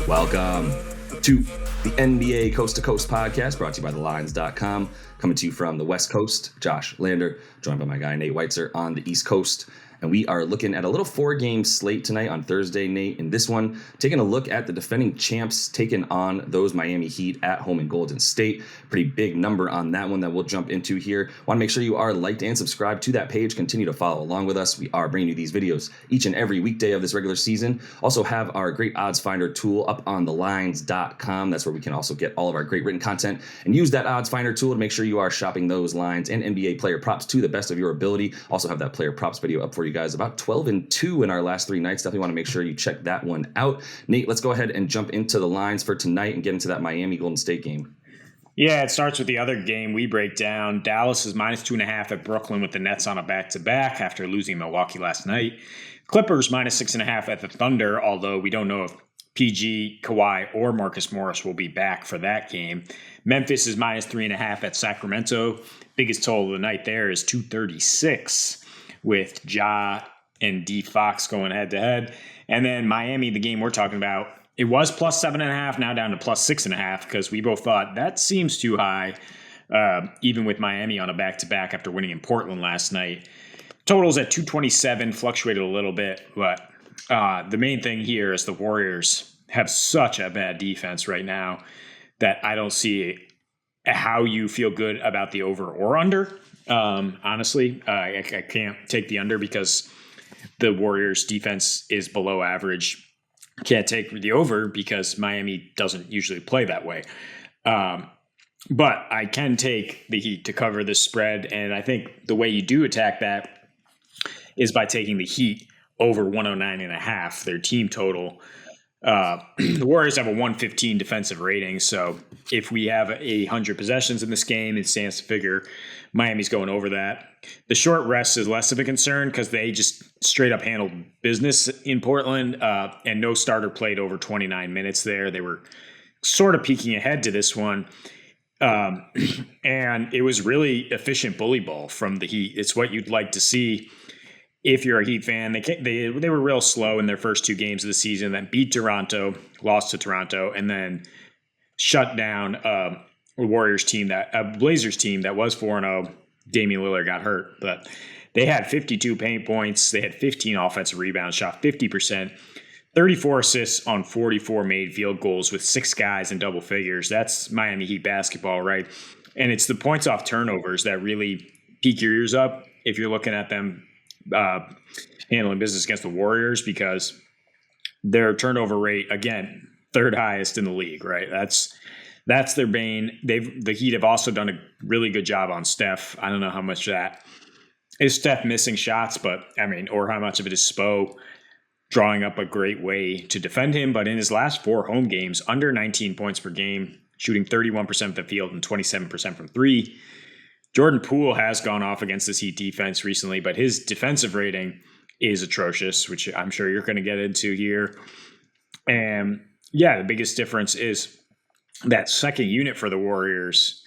Welcome to the NBA Coast to Coast podcast, brought to you by thelines.com. Coming to you from the West Coast, Josh Lander, joined by my guy Nate Weitzer on the East Coast. And we are looking at a little 4-game slate tonight on Thursday, Nate. In this one, taking a look at the defending champs taking on those Miami Heat at home in Golden State. Pretty big number on that one that we'll jump into here. Want to make sure you are liked and subscribed to that page. Continue to follow along with us. We are bringing you these videos each and every weekday of this regular season. Also have our great odds finder tool up on thelines.com. That's where we can also get all of our great written content and use that odds finder tool to make sure you are shopping those lines and NBA player props to the best of your ability. Also have that player props video up for you guys, about 12-2 in our last 3 nights. Definitely want to make sure you check that one out. Nate, let's go ahead and jump into the lines for tonight and get into that Miami Golden State game. Yeah, it starts with the other game we break down. Dallas is minus 2.5 at Brooklyn with the Nets on a back-to-back after losing Milwaukee last night. Clippers minus 6.5 at the Thunder, although we don't know if PG, Kawhi, or Marcus Morris will be back for that game. Memphis is minus 3.5 at Sacramento. Biggest total of the night there is 236 with Ja and D Fox going head-to-head. And then Miami, the game we're talking about, it was plus 7.5, now down to plus 6.5, because we both thought that seems too high, even with Miami on a back-to-back after winning in Portland last night. Totals at 227, fluctuated a little bit, but the main thing here is the Warriors have such a bad defense right now that I don't see how you feel good about the over or under. Honestly, I can't take the under because the Warriors defense is below average. Can't take the over because Miami doesn't usually play that way. But I can take the Heat to cover this spread. And I think the way you do attack that is by taking the Heat over 109.5, their team total. The Warriors have a 115 defensive rating. So if we have 100 possessions in this game, it stands to figure Miami's going over that. The short rest is less of a concern because they just straight up handled business in Portland, and no starter played over 29 minutes there. They were sort of peeking ahead to this one. And it was really efficient bully ball from the Heat. It's what you'd like to see if you're a Heat fan. They were real slow in their first 2 games of the season, then beat Toronto, lost to Toronto, and then shut down a Warriors team, a Blazers team that was 4-0. Damian Lillard got hurt, but they had 52 paint points. They had 15 offensive rebounds, shot 50%, 34 assists on 44 made field goals with 6 guys in double figures. That's Miami Heat basketball, right? And it's the points off turnovers that really pique your ears up if you're looking at them handling business against the Warriors, because their turnover rate, again, 3rd highest in the league, right? That's their bane. The Heat have also done a really good job on Steph. I don't know how much that is Steph missing shots, but I mean, or how much of it is Spo drawing up a great way to defend him. But in his last 4 home games, under 19 points per game, shooting 31% of the field and 27% from 3. Jordan Poole has gone off against this Heat defense recently, but his defensive rating is atrocious, which I'm sure you're going to get into here. And yeah, the biggest difference is that second unit for the Warriors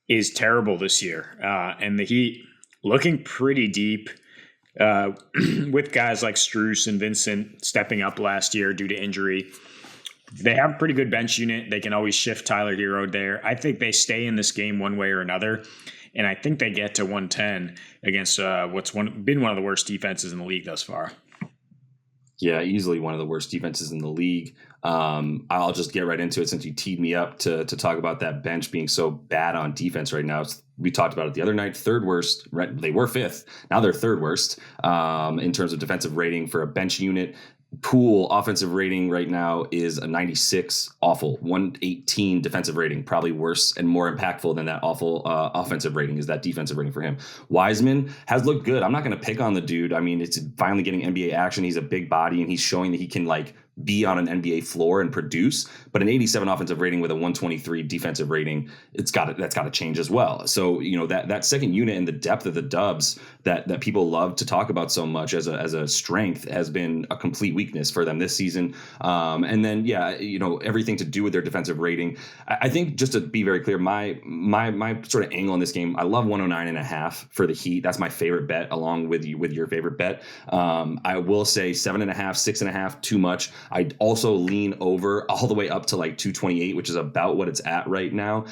is terrible this year. And the Heat looking pretty deep with guys like Strus and Vincent stepping up last year due to injury. They have a pretty good bench unit. They can always shift Tyler Hero there. I think they stay in this game one way or another. And I think they get to 110 against what's been one of the worst defenses in the league thus far. Yeah, easily one of the worst defenses in the league. I'll just get right into it since you teed me up to talk about that bench being so bad on defense right now. We talked about it the other night, 3rd worst. They were 5th. Now they're 3rd worst in terms of defensive rating for a bench unit. Pool offensive rating right now is a 96, awful. 118 defensive rating, probably worse and more impactful than that awful offensive rating is that defensive rating for him. Wiseman has looked good. I'm not going to pick on the dude. I mean, it's finally getting NBA action. He's a big body and he's showing that he can be on an NBA floor and produce, but an 87 offensive rating with a 123 defensive rating, that's got to change as well. So, that second unit and the depth of the Dubs that people love to talk about so much as a strength has been a complete weakness for them this season. And then, everything to do with their defensive rating. I think, just to be very clear, my sort of angle in this game, I love 109.5 for the Heat. That's my favorite bet, along with your favorite bet. I will say 7.5, 6.5, too much. I'd also lean over all the way up to like 228, which is about what it's at right now,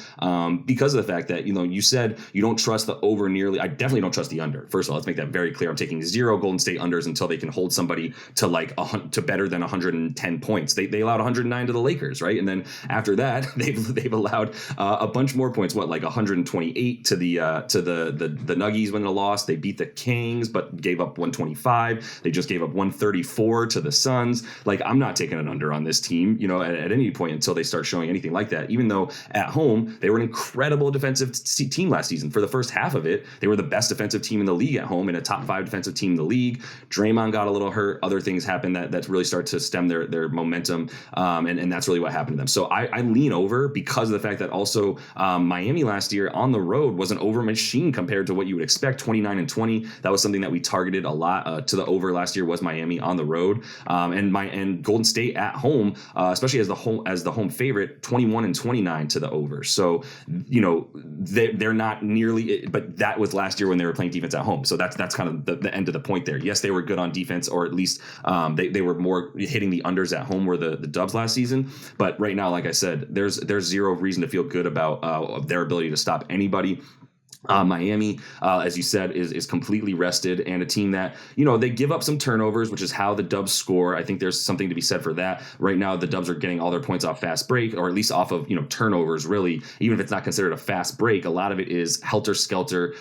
because of the fact that, you said you don't trust the over nearly. I definitely don't trust the under. First of all, let's make that very clear. I'm taking 0 Golden State unders until they can hold somebody to like to better than 110 points. They allowed 109 to the Lakers, right? And then after that, they've allowed a bunch more points. What, like 128 to the Nuggies when they lost. They beat the Kings, but gave up 125. They just gave up 134 to the Suns. Like, I'm not taking an under on this team, at any point until they start showing anything like that. Even though at home they were an incredible defensive team last season. For the first half of it, they were the best defensive team in the league at home and a top 5 defensive team in the league. Draymond got a little hurt. Other things happened that really start to stem their momentum, and that's really what happened to them. So I lean over because of the fact that also Miami last year on the road was an over machine compared to what you would expect. 29-20. That was something that we targeted a lot to the over last year, was Miami on the road, and Golden State at home, especially as the home favorite, 21-29 to the over. So they're not nearly, but that was last year when they were playing defense at home. So that's kind of the end of the point there. Yes, they were good on defense, or at least they were more hitting the unders at home, were the Dubs last season. But right now, like I said, there's zero reason to feel good about their ability to stop anybody. Miami, as you said, is completely rested, and a team that, they give up some turnovers, which is how the Dubs score. I think there's something to be said for that. Right now, the Dubs are getting all their points off fast break, or at least off of, turnovers, really. Even if it's not considered a fast break, a lot of it is helter-skelter,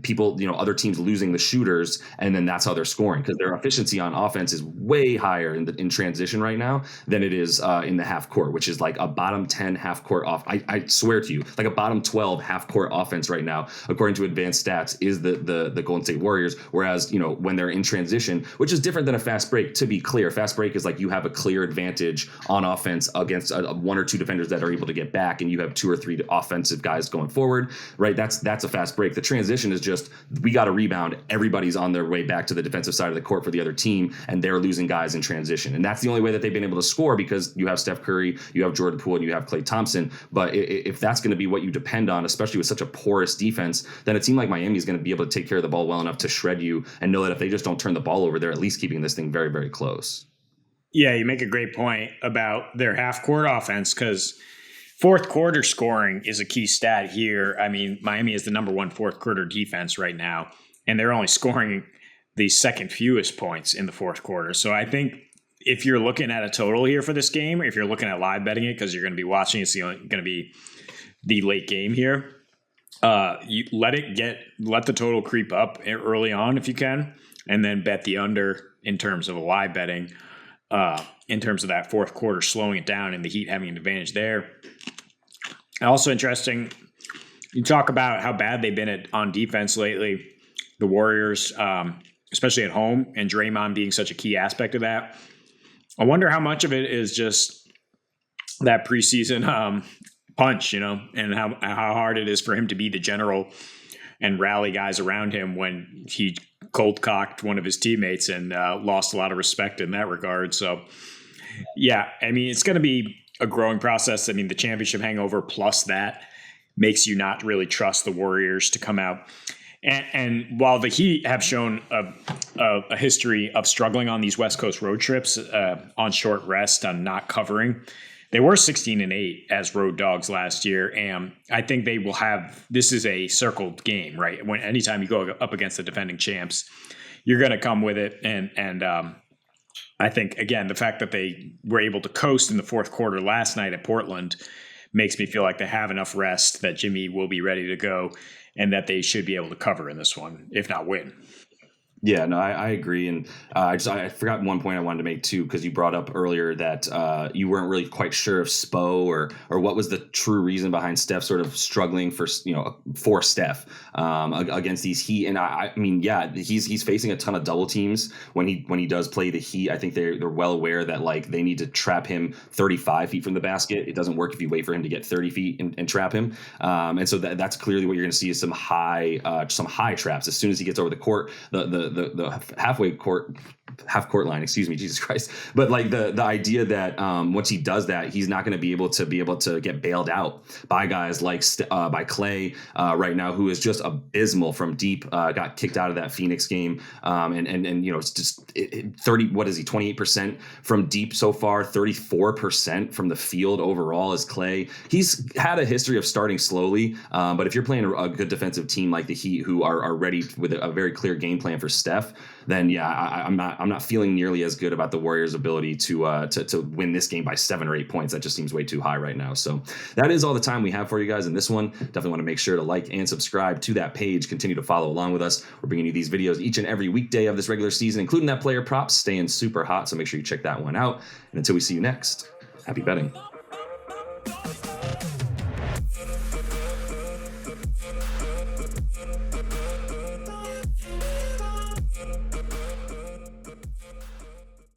people, other teams losing the shooters, and then that's how they're scoring, because their efficiency on offense is way higher in transition right now than it is in the half court, which is like a bottom 10 half court off. I swear to you, like a bottom 12 half court offense right now, according to advanced stats, is the Golden State Warriors. Whereas, when they're in transition, which is different than a fast break, to be clear, fast break is like you have a clear advantage on offense against one or two defenders that are able to get back, and you have 2 or 3 offensive guys going forward, right? That's a fast break. The transition is just, we got a rebound, everybody's on their way back to the defensive side of the court for the other team, and they're losing guys in transition. And that's the only way that they've been able to score, because you have Steph Curry, you have Jordan Poole, and you have Klay Thompson. But if that's going to be what you depend on, especially with such a porous defense, then it seemed like Miami is going to be able to take care of the ball well enough to shred you, and know that if they just don't turn the ball over, they're at least keeping this thing very, very close. Yeah, you make a great point about their half-court offense, because fourth quarter scoring is a key stat here. I mean, Miami is the number 1 fourth quarter defense right now, and they're only scoring the second fewest points in the fourth quarter. So I think if you're looking at a total here for this game, or if you're looking at live betting it because you're going to be watching, it's going to be the late game here. You let the total creep up early on if you can, and then bet the under in terms of a live betting, in terms of that fourth quarter slowing it down and the Heat having an advantage there. Also interesting, you talk about how bad they've been on defense lately, the Warriors, especially at home, and Draymond being such a key aspect of that. I wonder how much of it is just that preseason punch, and how hard it is for him to be the general and rally guys around him when he cold cocked one of his teammates and lost a lot of respect in that regard. So, yeah, I mean, it's going to be a growing process. I mean, the championship hangover plus that makes you not really trust the Warriors to come out. And while the Heat have shown a history of struggling on these West Coast road trips, on short rest, on not covering, they were 16-8 as road dogs last year, and I think they will have. This is a circled game, right? When anytime you go up against the defending champs, you're going to come with it, and I think again the fact that they were able to coast in the fourth quarter last night at Portland makes me feel like they have enough rest that Jimmy will be ready to go, and that they should be able to cover in this one, if not win. Yeah, no, I agree. And I forgot one point I wanted to make too, because you brought up earlier that you weren't really quite sure of Spo or what was the true reason behind Steph sort of struggling for Steph against these Heat. And I mean, yeah, he's facing a ton of double teams when he does play the Heat. I think they're well aware that like they need to trap him 35 feet from the basket. It doesn't work if you wait for him to get 30 feet and trap him. And so that's clearly what you're going to see is some high traps as soon as he gets over the court. The halfway court half court line, excuse me, Jesus Christ. But like the idea that once he does that, he's not going to be able to get bailed out by guys like by Clay right now, who is just abysmal from deep. Got kicked out of that Phoenix game, and it's just 30. What is he? 28% from deep so far. 34% from the field overall is Clay. He's had a history of starting slowly, but if you're playing a good defensive team like the Heat, who are ready with a very clear game plan for Steph, then yeah, I'm not feeling nearly as good about the Warriors' ability to win this game by 7 or 8 points. That just seems way too high right now. So that is all the time we have for you guys in this one. Definitely want to make sure to like and subscribe to that page. Continue to follow along with us. We're bringing you these videos each and every weekday of this regular season, including that player props, staying super hot. So make sure you check that one out. And until we see you next, happy betting.